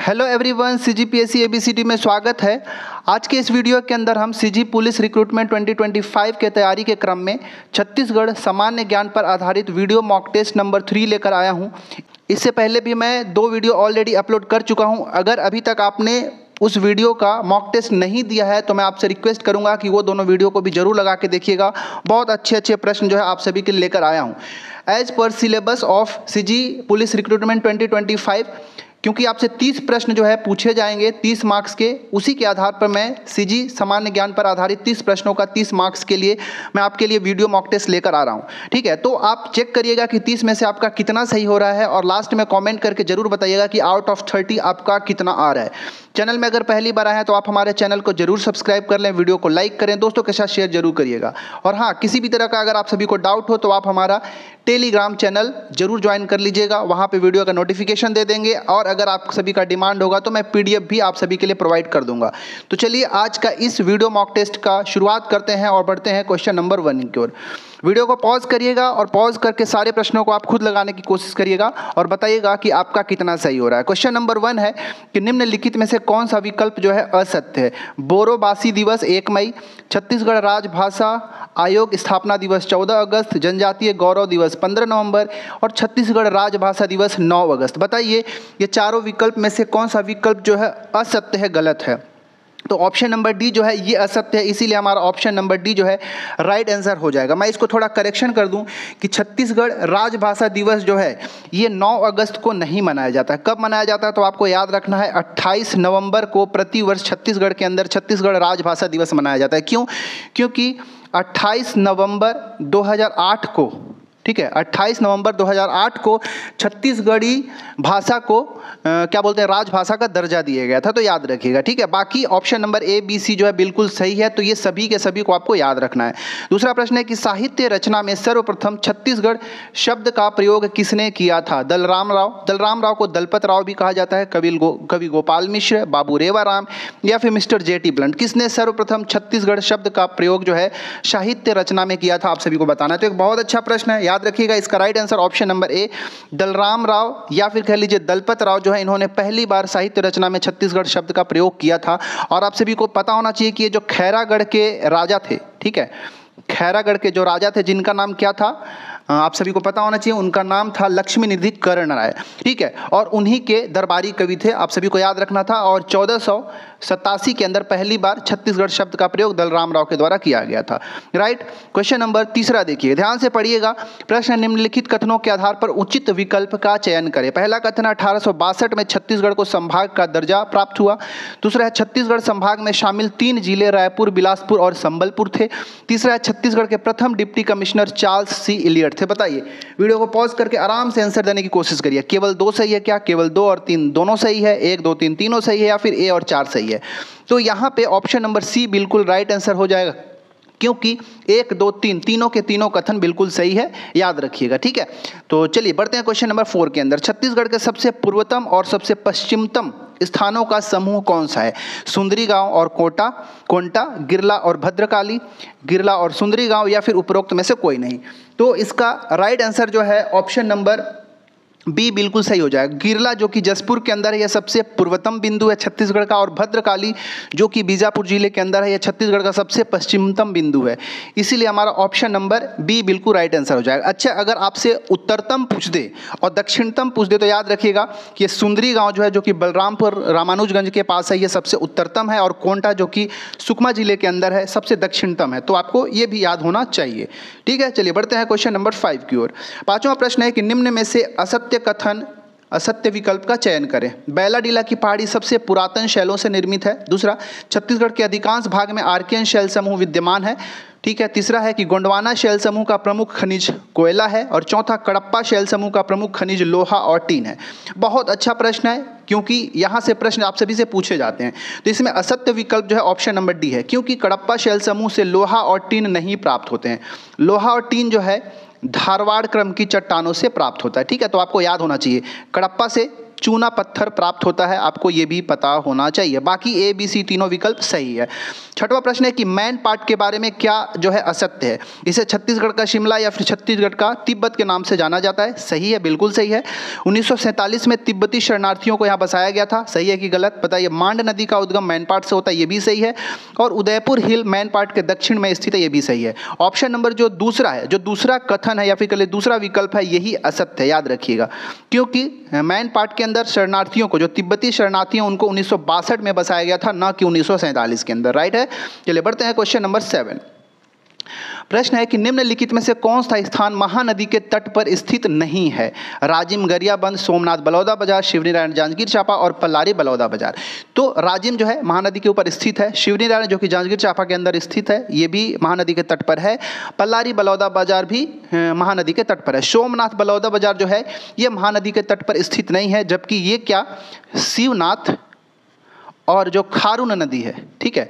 Hello everyone, CGPSC ABCD में स्वागत है। आज के इस वीडियो के अंदर हम सीजी पुलिस रिक्रूटमेंट 2025 के तैयारी के क्रम में छत्तीसगढ़ सामान्य ज्ञान पर आधारित वीडियो मॉक टेस्ट नंबर 3 लेकर आया हूं। इससे पहले भी मैं 2 वीडियो ऑलरेडी अपलोड कर चुका हूं। अगर अभी तक आपने उस वीडियो का मॉक टेस्ट नहीं दिया है तो मैं आपसे रिक्वेस्ट करूंगा कि वो दोनों वीडियो को भी जरूर लगा के देखिएगा। बहुत अच्छे प्रश्न जो है आप सभी के लिए लेकर आया हूँ। As per syllabus of CG police recruitment 2025, क्योंकि आपसे 30 प्रश्न जो है पूछे जाएंगे 30 मार्क्स के, उसी के आधार पर मैं सीजी सामान्य ज्ञान पर आधारित 30 प्रश्नों का 30 मार्क्स के लिए मैं आपके लिए वीडियो मॉक टेस्ट लेकर आ रहा हूं। ठीक है, तो आप चेक करिएगा कि 30 में से आपका कितना सही हो रहा है और लास्ट में कमेंट करके जरूर बताइएगा कि आउट ऑफ 30 आपका कितना आ रहा है। चैनल में अगर पहली बार आए हैं तो आप हमारे चैनल को जरूर सब्सक्राइब कर लें, वीडियो को लाइक करें, दोस्तों के साथ शेयर जरूर करिएगा। और हाँ, किसी भी तरह का अगर आप सभी को डाउट हो तो आप हमारा टेलीग्राम चैनल जरूर ज्वाइन कर लीजिएगा, वहाँ पे वीडियो का नोटिफिकेशन दे देंगे और अगर आप सभी का डिमांड होगा तो मैं पीडीएफ भी आप सभी के लिए प्रोवाइड कर दूंगा। तो चलिए आज का इस वीडियो मॉक टेस्ट का शुरुआत करते हैं और बढ़ते हैं क्वेश्चन नंबर 1 की ओर। वीडियो को पॉज करिएगा और पॉज करके सारे प्रश्नों को आप खुद लगाने की कोशिश करिएगा और बताइएगा कि आपका कितना सही हो रहा है। क्वेश्चन नंबर 1 है कि निम्नलिखित में से कौन सा विकल्प जो है असत्य है। बोरोबासी दिवस 1 मई, छत्तीसगढ़ राजभाषा आयोग स्थापना दिवस 14 अगस्त, जनजातीय गौरव दिवस 15 नवंबर और छत्तीसगढ़ राजभाषा दिवस 9 अगस्त। बताइए ये चारों विकल्प में से कौन सा विकल्प जो है असत्य है, गलत है। तो ऑप्शन नंबर डी जो है ये असत्य है, इसीलिए हमारा ऑप्शन नंबर डी जो है राइट आंसर हो जाएगा। मैं इसको थोड़ा करेक्शन कर दूं कि छत्तीसगढ़ राजभाषा दिवस जो है ये 9 अगस्त को नहीं मनाया जाता है। कब मनाया जाता है तो आपको याद रखना है 28 नवंबर को प्रतिवर्ष छत्तीसगढ़ के अंदर छत्तीसगढ़ राजभाषा दिवस मनाया जाता है। क्यों? क्योंकि 28 नवंबर 2008 को, ठीक है, 28 नवंबर 2008 को छत्तीसगढ़ी भाषा को क्या बोलते हैं, राजभाषा का दर्जा दिया गया था। तो याद रखिएगा, ठीक है। बाकी option number A B C जो है बिल्कुल सही है, तो ये सभी के सभी को आपको याद रखना है। दूसरा प्रश्न है कि साहित्य रचना में सर्वप्रथम छत्तीसगढ़ शब्द का प्रयोग किसने किया था। दलराम राव को दलपत राव भी कहा जाता है, कवि गोपाल मिश्र, बाबू रेवाराम या फिर मिस्टर जेटी ब्लंट। किसने सर्वप्रथम छत्तीसगढ़ शब्द का प्रयोग जो है साहित्य रचना में किया था, आप सभी को बताना है। तो एक बहुत अच्छा प्रश्न है, याद रखिएगा। इसका right answer option number A Dalram Rao या फिर कह लीजिए दलपत राव जो है, इन्होंने पहली बार साहित्य रचना में छत्तीसगढ़ शब्द का प्रयोग किया था। और आप सभी को पता होना चाहिए कि ये जो खैरागढ़ के राजा थे, ठीक है, खैरागढ़ के जो राजा थे जिनका नाम क्या था, आप सभी को पता होना चाहिए, उनका नाम था लक्ष्मी निधि कर्ण राय, ठीक है, और उन्हीं के दरबारी कवि थे, आप सभी को याद रखना था। और 1487 के अंदर पहली बार छत्तीसगढ़ शब्द का प्रयोग दलराम राव के द्वारा किया गया था। राइट। क्वेश्चन नंबर 3 देखिए, ध्यान से पढ़िएगा। प्रश्न निम्नलिखित कथनों के आधार पर उचित विकल्प का चयन करें। पहला कथन 1862 में छत्तीसगढ़ को संभाग का दर्जा प्राप्त हुआ। दूसरा है छत्तीसगढ़ संभाग में शामिल 3 जिले रायपुर, बिलासपुर और संबलपुर थे। तीसरा है छत्तीसगढ़ के प्रथम डिप्टी कमिश्नर चार्ल्स सी इलियट थे। बताइए, वीडियो को पॉज करके आराम से आंसर देने की कोशिश करिए। केवल 2 सही है क्या? केवल 2 और 3 दोनों सही है? 1 2 3 तीनों सही है या फिर ए और 4 सही है? तो यहाँ पे ऑप्शन नंबर सी बिल्कुल राइट आंसर हो जाएगा, क्योंकि 1 2 3 तीनों के तीनों कथन बिल्कुल सही है, याद रखिएगा, ठीक है। तो चलिए बढ़ते हैं क्वेश्चन नंबर 4 के अंदर। छत्तीसगढ़ के सबसे पूर्वतम और सबसे पश्चिमतम स्थानों का समूह कौन सा है। सुंदरी गांव और कोंटा, गिरला और भद्रकाली, गिरला और सुंदरी गांव या फिर उपरोक्त में से कोई नहीं। तो इसका राइट आंसर जो है ऑप्शन नंबर बी बिल्कुल सही हो जाएगा। गिरला जो कि जसपुर के अंदर है, यह सबसे पूर्वतम बिंदु है छत्तीसगढ़ का, और भद्रकाली जो कि बीजापुर जिले के अंदर है, यह छत्तीसगढ़ का सबसे पश्चिमतम बिंदु है। इसीलिए हमारा ऑप्शन नंबर बी बिल्कुल राइट आंसर हो जाएगा। अच्छा, अगर आपसे उत्तरतम पूछ दे और दक्षिणतम पूछ दे तो याद रखिएगा कि सुंदरी गाँव जो है, जो कि बलरामपुर रामानुजगंज के पास है, यह सबसे उत्तरतम है, और कोंटा जो कि सुकमा जिले के अंदर है सबसे दक्षिणतम है। तो आपको ये भी याद होना चाहिए, ठीक है। चलिए बढ़ते हैं क्वेश्चन नंबर 5 की ओर। 5वां प्रश्न है कि निम्न में से असत्य विकल्प का चयन करें। बैलाडीला की पहाड़ी सबसे पुरातन शैलों से निर्मित है। दूसरा, छत्तीसगढ़ के अधिकांश भाग में आर्कियन शैल समूह विद्यमान है, ठीक है। तीसरा है कि गोंडवाना शैल समूह का प्रमुख खनिज कोयला है। और चौथा, कडप्पा शैल समूह का प्रमुख खनिज लोहा और टीन है। बहुत अच्छा प्रश्न है, क्योंकि यहाँ से प्रश्न आप सभी से पूछे जाते हैं। तो इसमें असत्य विकल्प जो है ऑप्शन नंबर डी है, क्योंकि कडप्पा शैल समूह से लोहा और टीन नहीं प्राप्त होते हैं। लोहा और टीन जो है धारवाड़ क्रम की चट्टानों से प्राप्त होता है, ठीक है। तो आपको याद होना चाहिए कडप्पा से चूना पत्थर प्राप्त होता है, आपको ये भी पता होना चाहिए। बाकी ए बी सी तीनों विकल्प सही है। छठवां प्रश्न है कि मैन पार्ट के बारे में क्या जो है असत्य है। इसे छत्तीसगढ़ का शिमला या फिर छत्तीसगढ़ का तिब्बत के नाम से जाना जाता है। सही है, बिल्कुल सही है। 1947 में तिब्बती शरणार्थियों को यहाँ बसाया गया था। सही है कि गलत, बताइए। मांड नदी का उद्गम मैन पार्ट से होता है, ये भी सही है। और उदयपुर हिल मैन पार्ट के दक्षिण में स्थित है, ये भी सही है। ऑप्शन नंबर जो दूसरा है, जो दूसरा कथन है या फिर कहिए दूसरा विकल्प है, यही असत्य है, याद रखिएगा। क्योंकि मैन पार्ट के अंदर शरणार्थियों को, जो तिब्बती शरणार्थी हैं, उनको 1962 में बसाया गया था, ना कि 1947 के अंदर। राइट है। चलिए बढ़ते हैं क्वेश्चन नंबर 7। प्रश्न है कि निम्नलिखित में से कौन सा स्थान महानदी के तट पर स्थित नहीं है। राजिम गरियाबंद, सोमनाथ बलौदा बाजार, शिवनारायण जांजगीर चांपा और पल्लारी बलौदा बाजार। तो राजिम जो है महानदी के ऊपर स्थित है। शिवनारायण जो कि जांजगीर चांपा के अंदर स्थित है, ये भी महानदी के तट पर है। पल्लारी बलौदा बाजार भी महानदी के तट पर है। सोमनाथ बलौदा बाजार जो है ये महानदी के तट पर स्थित नहीं है, जबकि ये क्या शिवनाथ और जो खारून नदी है, ठीक है,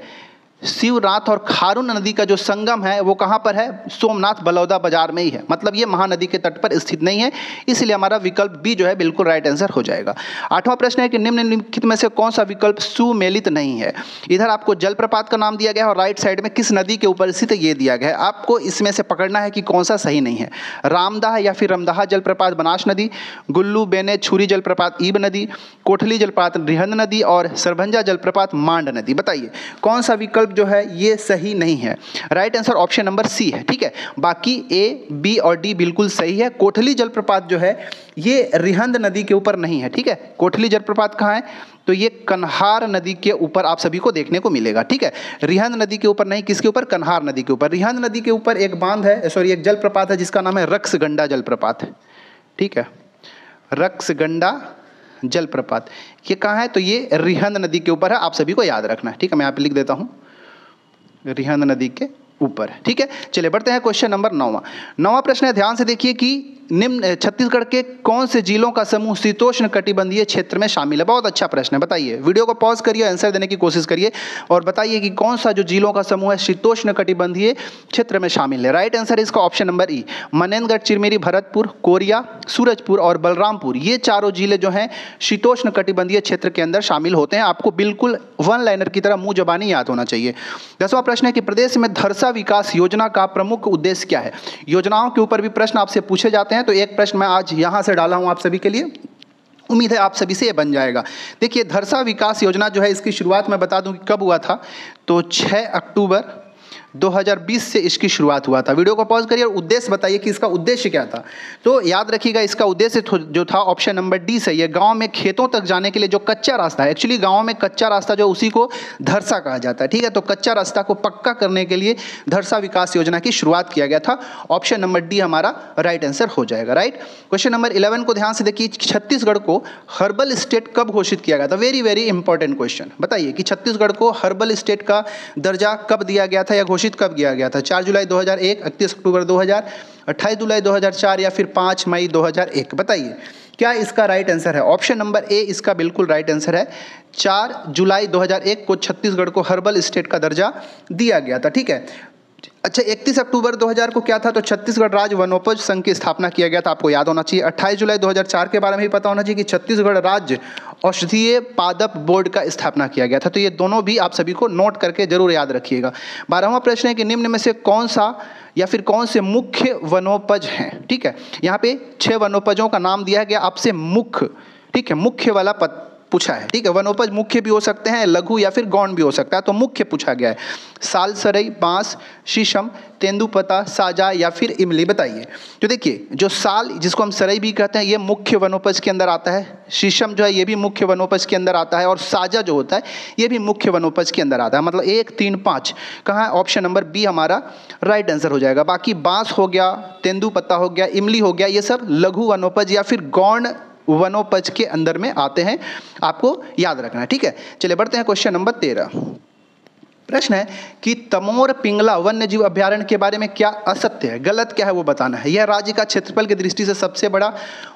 शिवनाथ और खारून नदी का जो संगम है वो कहाँ पर है, सोमनाथ बलौदा बाजार में ही है। मतलब ये महानदी के तट पर स्थित नहीं है, इसलिए हमारा विकल्प बी जो है बिल्कुल राइट आंसर हो जाएगा। आठवां प्रश्न है कि निम्नलिखित में से कौन सा विकल्प सुमेलित नहीं है। इधर आपको जलप्रपात का नाम दिया गया है और राइट साइड में किस नदी के ऊपर स्थित ये दिया गया है। आपको इसमें से पकड़ना है कि कौन सा सही नहीं है। रामदाह या फिर रमदाहा जलप्रपात बनास नदी, गुल्लू बेने छुरी जलप्रपात ईब नदी, कोठली जलप्रपात रिहंद नदी और सरभंजा जलप्रपात मांड नदी। बताइए कौन सा विकल्प जो है ये सही नहीं है। Right answer option number C है, ठीक है। बाकी ए, बी और डी बिल्कुल सही है। कोठली जलप्रपात जो है ये रिहंद नदी के ऊपर नहीं है, ठीक है। कोठली जलप्रपात कहाँ है, तो ये कन्हार नदी के ऊपर आप सभी को देखने को मिलेगा, ठीक है। रिहंद नदी के ऊपर नहीं, किसके ऊपर, कन्हार नदी के ऊपर। रिहंद नदी के ऊपर एक बांध है, सॉरी एक जलप्रपात है जिसका नाम है रक्सगंडा जलप्रपात, ठीक है। रक्सगंडा जलप्रपात ये कहाँ है, तो ये रिहंद नदी के ऊपर है, आप सभी को याद रखना है, ठीक है। मैं यहाँ पे लिख देता हूँ, रिहंद नदी के ऊपर, ठीक है। चलिए बढ़ते हैं क्वेश्चन नंबर 9वां प्रश्न है, ध्यान से देखिए कि निम्न छत्तीसगढ़ के कौन से जिलों का समूह शीतोष्ण कटिबंधीय क्षेत्र में शामिल है। बहुत अच्छा प्रश्न है, बताइए। वीडियो को पॉज करिए, आंसर देने की कोशिश करिए और बताइए कि कौन सा जो जिलों का समूह है शीतोष्ण कटिबंधीय क्षेत्र में शामिल है। राइट आंसर है इसका ऑप्शन नंबर ई, मनेन्द्रगढ़, चिरमिरी, भरतपुर, कोरिया, सूरजपुर और बलरामपुर। ये चारों जिले जो हैं शीतोष्ण कटिबंधीय क्षेत्र के अंदर शामिल होते हैं। आपको बिल्कुल वन लाइनर की तरह मुंह जबानी याद होना चाहिए। 10वां प्रश्न है कि प्रदेश में धरसा विकास योजना का प्रमुख उद्देश्य क्या है। योजनाओं के ऊपर भी प्रश्न आपसे पूछे जाते हैं, तो एक प्रश्न मैं आज यहां से डाला हूं आप सभी के लिए, उम्मीद है आप सभी से ये बन जाएगा। देखिए धरसा विकास योजना जो है इसकी शुरुआत मैं बता दूं कि कब हुआ था, तो 6 अक्टूबर 2020 से इसकी शुरुआत हुआ था। वीडियो को पॉज करिए और उद्देश्य बताइए कि इसका उद्देश्य क्या था। तो याद रखिएगा इसका उद्देश्य जो था ऑप्शन नंबर डी सही है। गांव में खेतों तक जाने के लिए जो कच्चा रास्ता है, एक्चुअली गांव में कच्चा रास्ता जो उसी को धरसा कहा जाता है, ठीक है। तो कच्चा रास्ता को पक्का करने के लिए धरसा विकास योजना की शुरुआत किया गया था। ऑप्शन नंबर डी हमारा राइट आंसर हो जाएगा। राइट। क्वेश्चन नंबर 11 को ध्यान से देखिए, छत्तीसगढ़ को हर्बल स्टेट कब घोषित किया गया था। Very very important question. बताइए कि छत्तीसगढ़ को हर्बल स्टेट का दर्जा कब दिया गया था या घोषित कब किया गया था। 4 जुलाई 2001, 31 अक्टूबर 2000, 28 जुलाई 2004 या फिर 5 मई 2001। बताइए क्या इसका राइट आंसर है। ऑप्शन नंबर ए इसका बिल्कुल राइट आंसर है। 4 जुलाई 2001 को छत्तीसगढ़ को हर्बल स्टेट का दर्जा दिया गया था, ठीक है। अच्छा 31 अक्टूबर 2000 को क्या था, तो छत्तीसगढ़ राज्य वनोपज संघ की स्थापना किया गया था, आपको याद होना चाहिए। 28 जुलाई 2004 के बारे में भी पता होना चाहिए कि छत्तीसगढ़ राज्य औषधीय पादप बोर्ड का स्थापना किया गया था। तो ये दोनों भी आप सभी को नोट करके जरूर याद रखिएगा। 12वां प्रश्न है कि निम्न में से कौन सा या फिर कौन से मुख्य वनोपज हैं, ठीक है। यहाँ पे 6 वनोपजों का नाम दिया गया, आपसे मुख्य, ठीक है, मुख्य वाला पद पूछा है, ठीक है। वनोपज मुख्य भी हो सकते हैं, लघु या फिर गौण भी हो सकता है, तो मुख्य पूछा गया है। साल सरई, बांस, शीशम, तेंदुपत्ता, साजा या फिर इमली। बताइए। तो देखिए जो साल जिसको हम सरई भी कहते हैं ये मुख्य वनोपज के अंदर आता है। शीशम जो है ये भी मुख्य वनोपज के अंदर आता है और साजा जो होता है ये भी मुख्य वनोपज के अंदर आता है। मतलब 1, 3, 5 कहाँ है, ऑप्शन नंबर बी हमारा राइट आंसर हो जाएगा। बाकी बांस हो गया, तेंदुपत्ता हो गया, इमली हो गया, ये सब लघु वनोपज या फिर गौण वनोपज के अंदर में आते हैं, आपको याद रखना है, ठीक है। चलिए बढ़ते हैं क्वेश्चन नंबर 13। प्रश्न है कि तमोर पिंगला वन्य जीव अभ्यारण्य के बारे में क्या असत्य है, गलत क्या है वो बताना है। यह राज्य का क्षेत्रफल की दृष्टि से सबसे बड़ा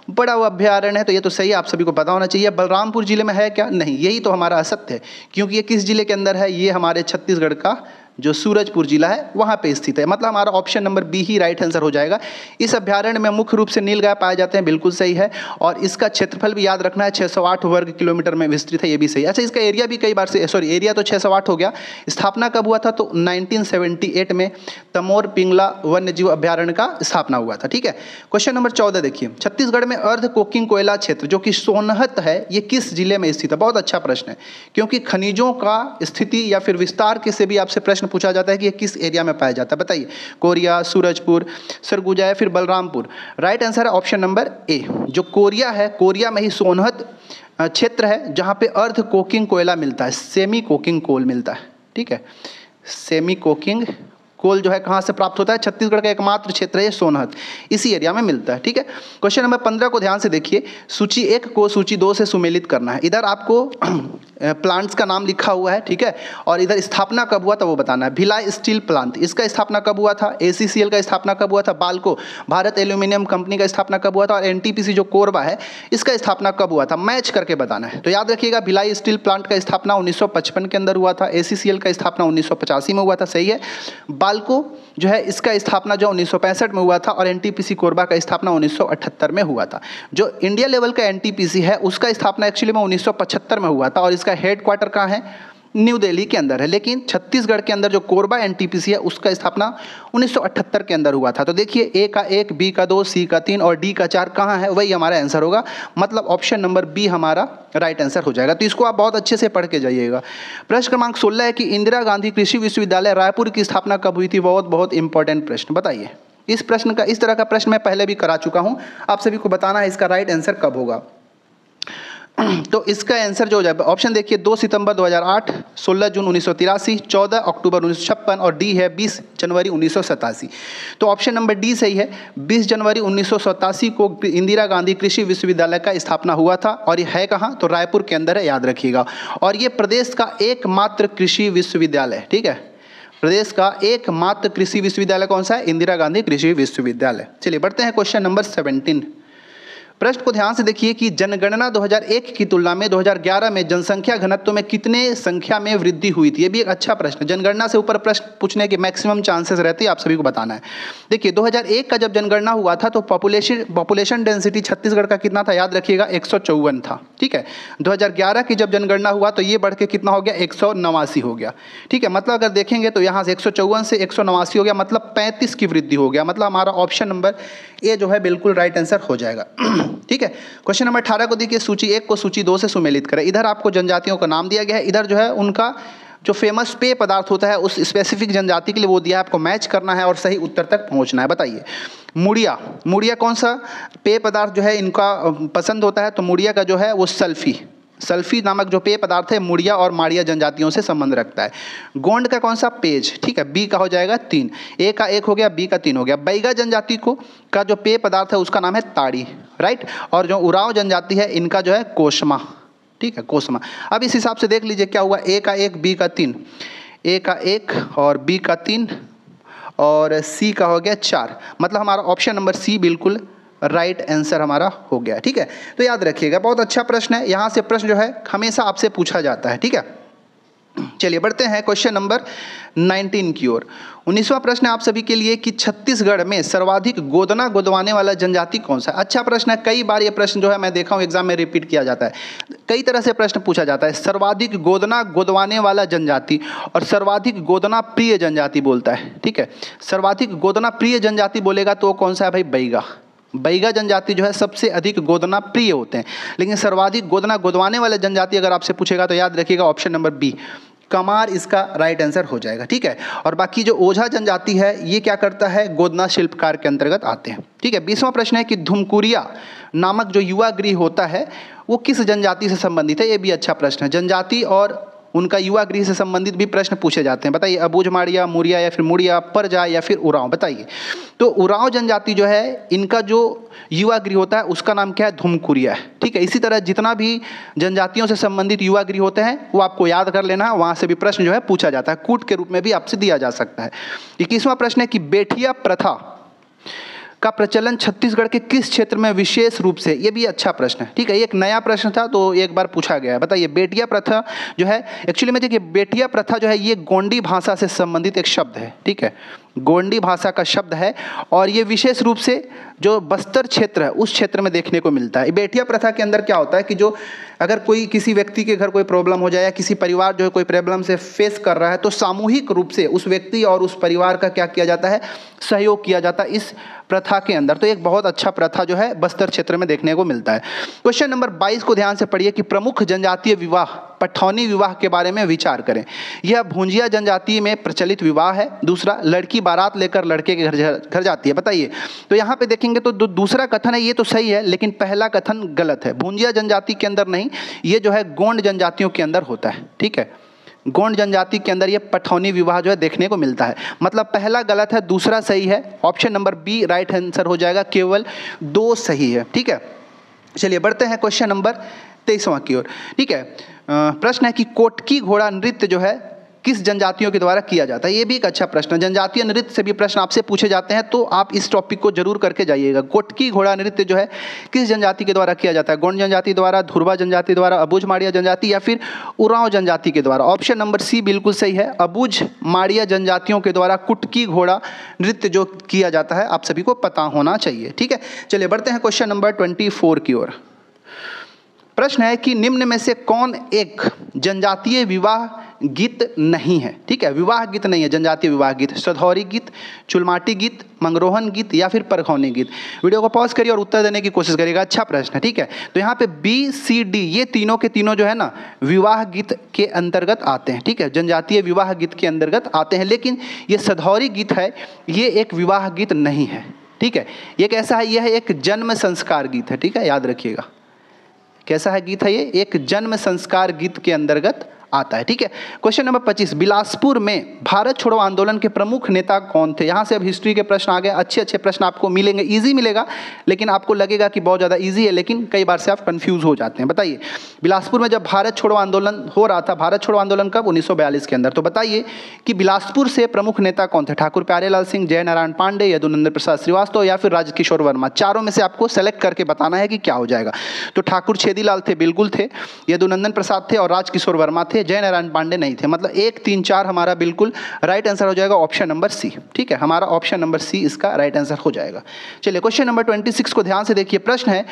वो अभ्यारण्य है, तो ये तो सही है, आप सभी को पता होना चाहिए। बलरामपुर जिले में है क्या, नहीं, यही तो हमारा असत्य है, क्योंकि ये किस जिले के अंदर है, ये हमारे छत्तीसगढ़ का जो सूरजपुर जिला है वहाँ पे स्थित है। मतलब हमारा ऑप्शन नंबर बी ही राइट आंसर हो जाएगा। इस अभ्यारण्य में मुख्य रूप से नीलगाय पाए जाते हैं, बिल्कुल सही है। और इसका क्षेत्रफल भी याद रखना है, 608 वर्ग किलोमीटर में विस्तृत है, ये भी सही। अच्छा, इसका एरिया भी कई बार से, सॉरी एरिया तो 608 हो गया। स्थापना कब हुआ था? तो 1978 में तमोर पिंगला वन्य जीव अभ्यारण्य का स्थापना हुआ था। ठीक है, क्वेश्चन नंबर 14 देखिए, छत्तीसगढ़ में अर्ध कोकिंग कोयला क्षेत्र जो कि सोनहत है, ये किस जिले में स्थित है? बहुत अच्छा प्रश्न है, क्योंकि खनिजों का स्थिति या फिर विस्तार के से भी आपसे प्रश्न पूछा जाता है कि ये किस एरिया में पाया जाता है। बताइए, कोरिया, सूरजपुर, सरगुजा या फिर बलरामपुर? राइट आंसर है ऑप्शन नंबर ए, जो कोरिया है, कोरिया में ही सोनहत क्षेत्र है जहां पे अर्ध कोकिंग कोयला मिलता है, सेमी कोकिंग कोल मिलता है। ठीक है, सेमी कोकिंग कोल जो है कहाँ से प्राप्त होता है? छत्तीसगढ़ का एकमात्र क्षेत्र है सोनहत, इसी एरिया में मिलता है। ठीक है, क्वेश्चन नंबर 15 को ध्यान से देखिए, सूची 1 को सूची 2 से सुमेलित करना है। इधर आपको प्लांट्स का नाम लिखा हुआ है, ठीक है, और इधर स्थापना कब हुआ था वो बताना है। भिलाई स्टील प्लांट, इसका स्थापना कब हुआ था? ACCL का स्थापना कब हुआ था? बाल्को, भारत एल्यूमिनियम कंपनी का स्थापना कब हुआ था? और NTPC जो कोरबा है, इसका स्थापना कब हुआ था? मैच करके बताना है। तो याद रखिएगा, भिलाई स्टील प्लांट का स्थापना 1955 के अंदर हुआ था, ACCL का स्थापना 1985 में हुआ था, सही है। बाल्को जो है इसका स्थापना जो 1965 में हुआ था, और NTPC कोरबा का स्थापना 1978 में हुआ था। जो इंडिया लेवल का NTPC है उसका स्थापना एक्चुअली में 1975 में हुआ था, और इसका हेड क्वार्टर कहाँ है? न्यू दिल्ली के अंदर है। लेकिन छत्तीसगढ़ के अंदर जो कोरबा NTPC है उसका स्थापना 1978 के अंदर हुआ था। तो देखिए, A का 1, B का 2, C का 3 और D का 4 कहाँ है? वही हमारा आंसर होगा। मतलब ऑप्शन नंबर बी हमारा राइट आंसर हो जाएगा। तो इसको आप बहुत अच्छे से पढ़ के जाइएगा। प्रश्न क्रमांक 16 है कि इंदिरा गांधी कृषि विश्वविद्यालय रायपुर की स्थापना कब हुई थी? बहुत इंपॉर्टेंट प्रश्न, बताइए। इस प्रश्न का, इस तरह का प्रश्न मैं पहले भी करा चुका हूँ, आप सभी को बताना है इसका राइट आंसर कब होगा। तो इसका आंसर जो हो जाएगा, ऑप्शन देखिए, 2 सितंबर 2008, 16 जून 1983, 14 अक्टूबर 1956 और डी है 20 जनवरी 1987। तो ऑप्शन नंबर डी सही है। 20 जनवरी 1987 को इंदिरा गांधी कृषि विश्वविद्यालय का स्थापना हुआ था, और ये है कहाँ? तो रायपुर के अंदर है, याद रखिएगा। और ये प्रदेश का एकमात्र कृषि विश्वविद्यालय है। ठीक है, प्रदेश का एकमात्र कृषि विश्वविद्यालय कौन सा है? इंदिरा गांधी कृषि विश्वविद्यालय। चलिए बढ़ते हैं क्वेश्चन नंबर 17। प्रश्न को ध्यान से देखिए कि जनगणना 2001 की तुलना में 2011 में जनसंख्या घनत्व में कितने संख्या में वृद्धि हुई थी? ये भी एक अच्छा प्रश्न है। जनगणना से ऊपर प्रश्न पूछने के मैक्सिमम चांसेस रहते हैं, आप सभी को बताना है। देखिए, 2001 का जब जनगणना हुआ था तो पॉपुलेशन डेंसिटी छत्तीसगढ़ का कितना था? याद रखिएगा, 154 था। ठीक है, 2011 की जब जनगणना हुआ तो ये बढ़ के कितना हो गया? 189 हो गया। ठीक है, मतलब अगर देखेंगे तो यहाँ से 154 से 189 हो गया, मतलब 35 की वृद्धि हो गया। मतलब हमारा ऑप्शन नंबर ए जो है बिल्कुल राइट आंसर हो जाएगा। ठीक है, क्वेश्चन नंबर 18 को देखिए, सूची 1 को सूची 2 से सुमेलित करें। इधर आपको जनजातियों का नाम दिया गया है, इधर जो है उनका जो फेमस पेय पदार्थ होता है उस स्पेसिफिक जनजाति के लिए वो दिया है, आपको मैच करना है और सही उत्तर तक पहुंचना है। बताइए, मुड़िया, मुड़िया कौन सा पेय पदार्थ जो है इनका पसंद होता है? तो मुड़िया का जो है वो सल्फी नामक जो पेय पदार्थ है मुड़िया और माड़िया जनजातियों से संबंध रखता है। गोंड का कौन सा? पेज। ठीक है, बी का हो जाएगा 3, ए का 1 हो गया, बी का 3 हो गया। बैगा जनजाति को का जो पेय पदार्थ है उसका नाम है ताड़ी, राइट। और जो उराव जनजाति है इनका जो है कोसमा। ठीक है, कोसमा। अब इस हिसाब से देख लीजिए क्या हुआ, ए का 1, बी का 3, ए का 1 और बी का 3 और सी का हो गया 4। मतलब हमारा ऑप्शन नंबर सी बिल्कुल राइट आंसर हमारा हो गया। ठीक है, तो याद रखिएगा, बहुत अच्छा प्रश्न है। यहाँ से प्रश्न जो है हमेशा आपसे पूछा जाता है। ठीक है, चलिए बढ़ते हैं क्वेश्चन नंबर 19 की ओर। 19वां प्रश्न है आप सभी के लिए कि छत्तीसगढ़ में सर्वाधिक गोदना गोदवाने वाला जनजाति कौन सा है? अच्छा प्रश्न है, कई बार ये प्रश्न जो है मैं देखा हूँ एग्जाम में रिपीट किया जाता है, कई तरह से प्रश्न पूछा जाता है। सर्वाधिक गोदना गोदवाने वाला जनजाति और सर्वाधिक गोदना प्रिय जनजाति बोलता है। ठीक है, सर्वाधिक गोदना प्रिय जनजाति बोलेगा तो कौन सा है भाई? बैगा जनजाति जो है सबसे अधिक गोदना प्रिय होते हैं। लेकिन सर्वाधिक गोदना गोदवाने वाले जनजाति अगर आपसे पूछेगा तो याद रखिएगा ऑप्शन नंबर बी, कमार इसका राइट आंसर हो जाएगा। ठीक है, और बाकी जो ओझा जनजाति है ये क्या करता है? गोदना शिल्पकार के अंतर्गत आते हैं। ठीक है, 20वां प्रश्न है कि धुमकुरिया नामक जो युवा गृह होता है वो किस जनजाति से संबंधित है? ये भी अच्छा प्रश्न है। जनजाति और उनका युवा गृह से संबंधित भी प्रश्न पूछे जाते हैं। बताइए, अबूझ माड़िया, मुरिया या फिर मुड़िया, परजा या फिर उरांव? बताइए। तो उरांव जनजाति जो है इनका जो युवा गृह होता है उसका नाम क्या है? धुमकुरिया है। ठीक है, इसी तरह जितना भी जनजातियों से संबंधित युवा गृह होते हैं वो आपको याद कर लेना है, वहाँ से भी प्रश्न जो है पूछा जाता है, कूट के रूप में भी आपसे दिया जा सकता है। 21वां प्रश्न है कि बेठिया प्रथा का प्रचलन छत्तीसगढ़ के किस क्षेत्र में विशेष रूप से, ये भी अच्छा प्रश्न है, ठीक है, ये एक नया प्रश्न था तो एक बार पूछा गया है। बताइए, बेटिया प्रथा जो है, एक्चुअली में देखिए बेटिया प्रथा जो है ये गोंडी भाषा से संबंधित एक शब्द है, ठीक है, गोंडी भाषा का शब्द है और ये विशेष रूप से जो बस्तर क्षेत्र है उस क्षेत्र में देखने को मिलता है। बेटिया प्रथा के अंदर क्या होता है कि जो अगर कोई किसी व्यक्ति के घर कोई प्रॉब्लम हो जाए या किसी परिवार जो है कोई प्रॉब्लम से फेस कर रहा है तो सामूहिक रूप से उस व्यक्ति और उस परिवार का क्या किया जाता है, सहयोग किया जाता है इस प्रथा के अंदर। तो एक बहुत अच्छा प्रथा जो है बस्तर क्षेत्र में देखने को मिलता है। क्वेश्चन नंबर 22 को ध्यान से पढ़िए कि प्रमुख जनजातीय विवाह पठौनी विवाह के बारे में विचार करें। यह भूंजिया जनजाति में प्रचलित विवाह है। दूसरा, लड़की बारात लेकर लड़के के घर जाती है। बताइए, तो यहाँ पे देखेंगे तो दूसरा कथन है ये तो सही है, लेकिन पहला कथन गलत है। भूंजिया जनजाति के अंदर नहीं, ये जो है गोंड जनजातियों के अंदर होता है, ठीक है, गोंड जनजाति के अंदर ये पठौनी विवाह जो है देखने को मिलता है। मतलब पहला गलत है, दूसरा सही है। Option number B right answer हो जाएगा, केवल 2 सही है, ठीक है। चलिए बढ़ते हैं क्वेश्चन नंबर 23वां की ओर, ठीक है। प्रश्न है कि कोटकी घोड़ा नृत्य जो है किस जनजातियों के द्वारा किया जाता है। ये भी एक अच्छा प्रश्न है, जनजातीय नृत्य से भी प्रश्न आपसे पूछे जाते हैं तो आप इस टॉपिक को जरूर करके जाइएगा। कोटकी घोड़ा नृत्य जो है किस जनजाति के द्वारा किया जाता है, गोंड जनजाति द्वारा, धुरवा जनजाति द्वारा, अबुझ माड़िया जनजाति या फिर उरांव जनजाति के द्वारा। ऑप्शन नंबर सी बिल्कुल सही है, अबुझ माड़िया जनजातियों के द्वारा कुटकी घोड़ा नृत्य जो किया जाता है आप सभी को पता होना चाहिए, ठीक है। चलिए बढ़ते हैं क्वेश्चन नंबर 24 की ओर। प्रश्न है कि निम्न में से कौन एक जनजातीय विवाह गीत नहीं है, ठीक है, विवाह गीत नहीं है, जनजातीय विवाह गीत। सधौरी गीत, चुलमाटी गीत, मंगरोहन गीत या फिर परखौनी गीत। वीडियो को पॉज करिए और उत्तर देने की कोशिश करिएगा, अच्छा प्रश्न है, ठीक है। तो यहाँ पे बी सी डी ये तीनों के तीनों जो है ना विवाह गीत के अंतर्गत आते हैं, ठीक है, जनजातीय विवाह गीत के अंतर्गत आते हैं। लेकिन ये सधौरी गीत है ये एक विवाह गीत नहीं है, ठीक है। ये कैसा है, यह एक जन्म संस्कार गीत है, ठीक है, याद रखिएगा। कैसा है गीत है ये, एक जन्म संस्कार गीत के अंतर्गत आता है, ठीक है। क्वेश्चन नंबर 25, बिलासपुर में भारत छोड़ो आंदोलन के प्रमुख नेता कौन थे। यहाँ से अब हिस्ट्री के प्रश्न आ गए, अच्छे अच्छे प्रश्न आपको मिलेंगे, इजी मिलेगा, लेकिन आपको लगेगा कि बहुत ज़्यादा इजी है, लेकिन कई बार से आप कंफ्यूज हो जाते हैं। बताइए, बिलासपुर में जब भारत छोड़ो आंदोलन हो रहा था, भारत छोड़ो आंदोलन कब, 1942 के अंदर, तो बताइए कि बिलासपुर से प्रमुख नेता कौन थे। ठाकुर प्यारेलाल सिंह, जय नारायण पांडे, यदुनंदन प्रसाद श्रीवास्तव या फिर राजकिशोर वर्मा। चारों में से आपको सेलेक्ट करके बताना है कि क्या हो जाएगा। तो ठाकुर छेदीलाल थे, बिल्कुल थे, यदुनंदन प्रसाद थे और राजकिशोर वर्मा थे, जय नारायण पांडे नहीं थे। मतलब 1, 3, 4 हमारा बिल्कुल राइट आंसर हो जाएगा ऑप्शन नंबर सी, ठीक है, हमारा ऑप्शन नंबर सी इसका राइट आंसर हो जाएगा। चलिए क्वेश्चन नंबर 26 को ध्यान से देखिए। प्रश्न है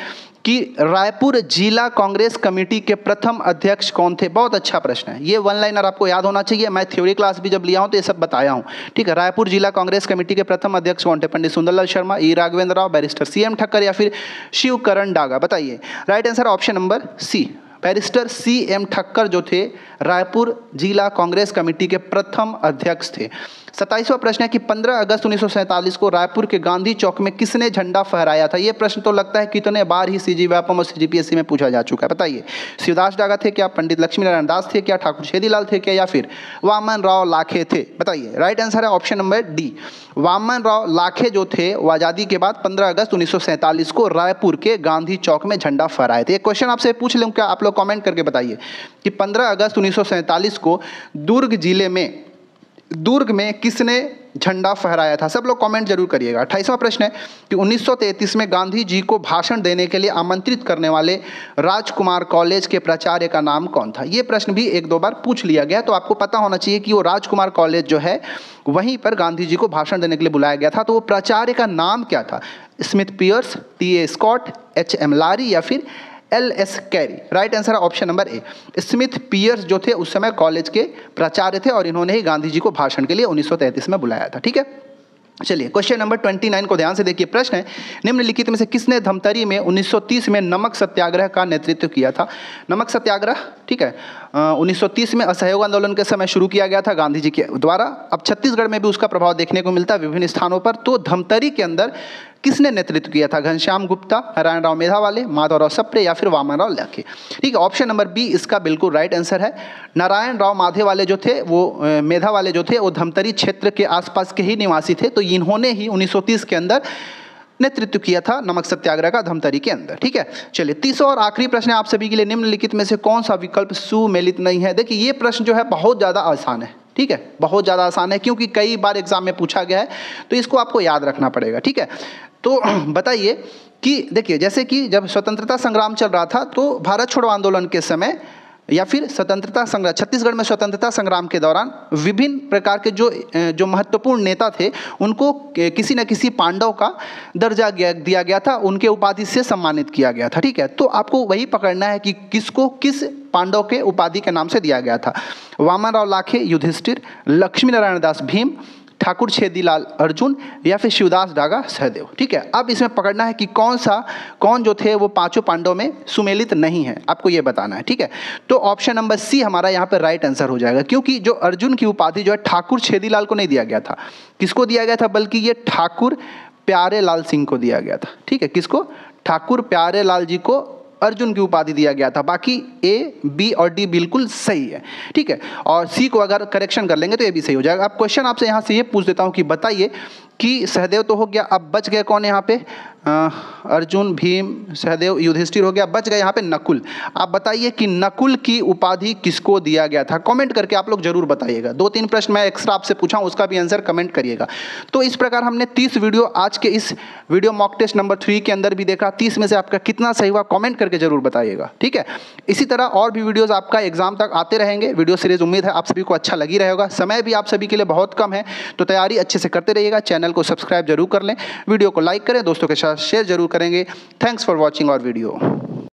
कि रायपुर जिला कांग्रेस कमेटी के प्रथम अध्यक्ष कौन थे। बहुत अच्छा प्रश्न है, ये वन लाइनर आपको याद होना चाहिए, मैं थ्योरी क्लास भी जब लिया हूं तो ये सब बताया हूं, ठीक है। रायपुर जिला कांग्रेस कमेटी के प्रथम अध्यक्ष कौन थे, Pandit Sundarlal Sharma, E Raghavendra Rao, barrister C M Thakkar या फिर शिवकरण डागा। बताइए, right answer option number C, barrister C M Thakkar जो थे रायपुर जिला कांग्रेस कमेटी के प्रथम अध्यक्ष थे। 27वां प्रश्न है कि 15 अगस्त 1947 को रायपुर के गांधी चौक में किसने झंडा फहराया था। यह प्रश्न तो लगता है कितने बार ही सीजी व्यापम और सीजीपीएससी में पूछा जा चुका है। बताइए, शिवदास डागा थे क्या, पंडित लक्ष्मी नारायण दास थे क्या, ठाकुर छेदीलाल थे क्या या फिर वामन राव लाखे थे। बताइए, राइट आंसर है option number D, Vaman Rao Lakhe जो थे वो आज़ादी के बाद 15 अगस्त 1947 को रायपुर के गांधी चौक में झंडा फहराए थे। एक क्वेश्चन आपसे पूछ लूँ क्या, आप लोग कमेंट करके बताइए कि 15 अगस्त 1947 को दुर्ग में किसने झंडा फहराया था। सब लोग कमेंट जरूर करिएगा। 28वां प्रश्न है कि 1933 में गांधी जी को भाषण देने के लिए आमंत्रित करने वाले राजकुमार कॉलेज के प्राचार्य का नाम कौन था। ये प्रश्न भी 1-2 बार पूछ लिया गया, तो आपको पता होना चाहिए कि वो राजकुमार कॉलेज जो है वहीं पर गांधी जी को भाषण देने के लिए बुलाया गया था। तो वो प्राचार्य का नाम क्या था, Smith Pierce, T A. Scott, H.M. Laurie या फिर L.S. कैरी। राइट आंसर है option number A, Smith Pierce जो थे उस समय कॉलेज के प्राचार्य थे और इन्होंने ही गांधी जी को भाषण के लिए 1933 में बुलाया था, ठीक है। चलिए क्वेश्चन नंबर 29 को ध्यान से देखिए। प्रश्न है, निम्नलिखित में से किसने धमतरी में 1930 में नमक सत्याग्रह का नेतृत्व किया था। नमक सत्याग्रह, ठीक है, 1930 में असहयोग आंदोलन के समय शुरू किया गया था गांधी जी के द्वारा। अब छत्तीसगढ़ में भी उसका प्रभाव देखने को मिलता है विभिन्न स्थानों पर। तो धमतरी के अंदर किसने नेतृत्व किया था, घनश्याम गुप्ता, नारायण राव मेधावाले, माधवराव सप्रे या फिर वामन राव लाखे। ठीक है, ऑप्शन नंबर बी इसका बिल्कुल राइट आंसर है। नारायण राव माधेवाले जो थे वो मेधावाले जो थे वो धमतरी क्षेत्र के आसपास के ही निवासी थे। तो इन्होंने ही 1930 के अंदर नेतृत्व किया था नमक सत्याग्रह का धमतरी के अंदर, ठीक है। चलिए तीसरा और आखिरी प्रश्न है आप सभी के लिए, निम्नलिखित में से कौन सा विकल्प सुमेलित नहीं है। देखिए ये प्रश्न जो है बहुत ज़्यादा आसान है, ठीक है, बहुत ज़्यादा आसान है क्योंकि कई बार एग्जाम में पूछा गया है, तो इसको आपको याद रखना पड़ेगा, ठीक है। तो बताइए कि देखिए, जैसे कि जब स्वतंत्रता संग्राम चल रहा था तो भारत छोड़ो आंदोलन के समय या फिर स्वतंत्रता संग्राम, छत्तीसगढ़ में स्वतंत्रता संग्राम के दौरान विभिन्न प्रकार के जो महत्वपूर्ण नेता थे उनको किसी न किसी पांडव का दर्जा दिया गया था, उनके उपाधि से सम्मानित किया गया था। ठीक है, तो आपको वही पकड़ना है कि किसको किस पांडव के उपाधि के नाम से दिया गया था। वामनराव लाखे युधिष्ठिर, लक्ष्मी नारायण दास भीम, ठाकुर छेदीलाल अर्जुन या फिर शिवदास डागा सहदेव। ठीक है, अब इसमें पकड़ना है कि कौन जो थे वो पांचों पांडवों में सुमेलित नहीं है, आपको ये बताना है। ठीक है, तो ऑप्शन नंबर सी हमारा यहाँ पे राइट आंसर हो जाएगा, क्योंकि जो अर्जुन की उपाधि जो है ठाकुर छेदीलाल को नहीं दिया गया था। किसको दिया गया था, बल्कि ये ठाकुर प्यारे लाल सिंह को दिया गया था। ठीक है, किसको, ठाकुर प्यारे लाल जी को अर्जुन की उपाधि दिया गया था। बाकी ए, बी और डी बिल्कुल सही है। ठीक है, और सी को अगर करेक्शन कर लेंगे तो ये भी सही हो जाएगा। अब क्वेश्चन आपसे यहाँ से ये पूछ देता हूँ कि बताइए कि सहदेव तो हो गया, अब बच गए कौन यहाँ पे, अर्जुन, भीम, सहदेव, युधिष्ठिर हो गया, बच गए यहाँ पे नकुल। आप बताइए कि नकुल की उपाधि किसको दिया गया था, कमेंट करके आप लोग जरूर बताइएगा। 2-3 प्रश्न मैं एक्स्ट्रा आपसे पूछा हूँ, उसका भी आंसर कमेंट करिएगा। तो इस प्रकार हमने 30 वीडियो आज के इस वीडियो मॉक टेस्ट नंबर 3 के अंदर भी देखा। 30 में से आपका कितना सही हुआ कमेंट करके जरूर बताइएगा। ठीक है, इसी तरह और भी वीडियोज़ आपका एग्जाम तक आते रहेंगे। वीडियो सीरीज उम्मीद है आप सभी को अच्छा लगी रहेगा। समय भी आप सभी के लिए बहुत कम है, तो तैयारी अच्छे से करते रहिएगा। चैनल को सब्सक्राइब जरूर कर लें, वीडियो को लाइक करें, दोस्तों के साथ शेयर जरूर करेंगे। Thanks for watching our video.